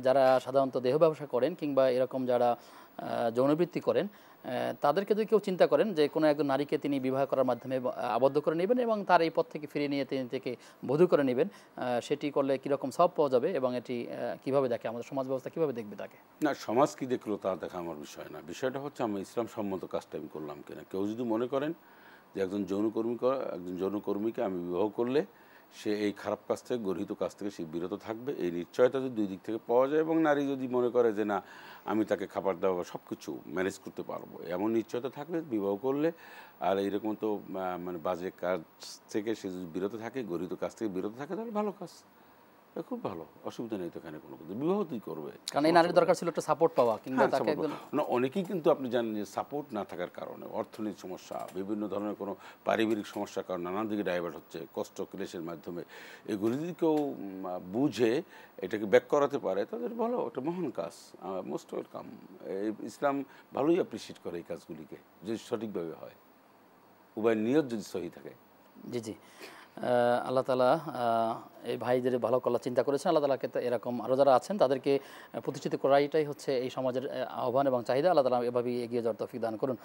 যারা সাধারণত দেহ ব্যবসা করেন কিংবা এরকম যারা যৌনবৃত্তি করেন, তাদেরকে যদি কেউ চিন্তা করেন যে কোনো একজন নারীকে তিনি বিবাহ করার মাধ্যমে আবদ্ধ করে নেবেন এবং তার এই পথ থেকে ফিরিয়ে নিয়ে তিনি থেকে বধূ করে নেবেন, সেটি করলে কীরকম সওয়াব পাওয়া যাবে এবং এটি কীভাবে দেখে আমাদের সমাজ ব্যবস্থা কীভাবে দেখবে তাকে? না, সমাজ কি দেখলো তা দেখা আমার বিষয় না। বিষয়টা হচ্ছে আমি ইসলাম সম্মত কাজটা আমি করলাম কিনা। কেউ যদি মনে করেন যে একজন যৌনকর্মীকে আমি বিবাহ করলে সে এই খারাপ কাজ থেকে, গর্হিত কাজ থেকে সে বিরত থাকবে, এই নিশ্চয়তা যদি দুই দিক থেকে পাওয়া যায় এবং নারী যদি মনে করে যে না আমি তাকে খাবার দাবার সব কিছু ম্যানেজ করতে পারবো, এমন নিশ্চয়তা থাকলে বিবাহ করলে, আর এইরকম তো মানে বাজে কাজ থেকে সে যদি বিরত থাকে, গর্হিত কাজ থেকে বিরত থাকে, তাহলে ভালো কাজ, খুব ভালো, অসুবিধা নেই তো এখানে কোনো কিছু। বিবাহ তুই করবে, কারণ এই নারীর দরকার ছিল একটা সাপোর্ট পাওয়া কিংবা তাকে একদম না। অনেকেই কিন্তু আপনি জানেন যে সাপোর্ট না থাকার কারণে অর্থনৈতিক সমস্যা, বিভিন্ন ধরনের কোনো পারিবারিক সমস্যার কারণে নানান দিকে ডাইভার্ট হচ্ছে কষ্ট ক্লেশের মাধ্যমে। এগুলি যদি কেউ বুঝে এটাকে ব্যাক করাতে পারে তাদের ভালো, একটা মহান কাজ, মোস্ট ওয়েলকাম। ইসলাম ভালোই অ্যাপ্রিসিয়েট করে এই কাজগুলিকে যদি সঠিকভাবে হয়, উভয় নিয়ত যদি সহি থাকে। জি জি, আল্লাহ তালা এই ভাইদের ভালো করার চিন্তা করেছেন। আল্লাহ তালাকে এরকম আরও যারা আছেন তাদেরকে প্রতিষ্ঠিত করাইটাই হচ্ছে এই সমাজের আহ্বান এবং চাহিদা। আল্লাহ তালা এভাবেই এগিয়ে যাওয়ার তৌফিক দান করুন।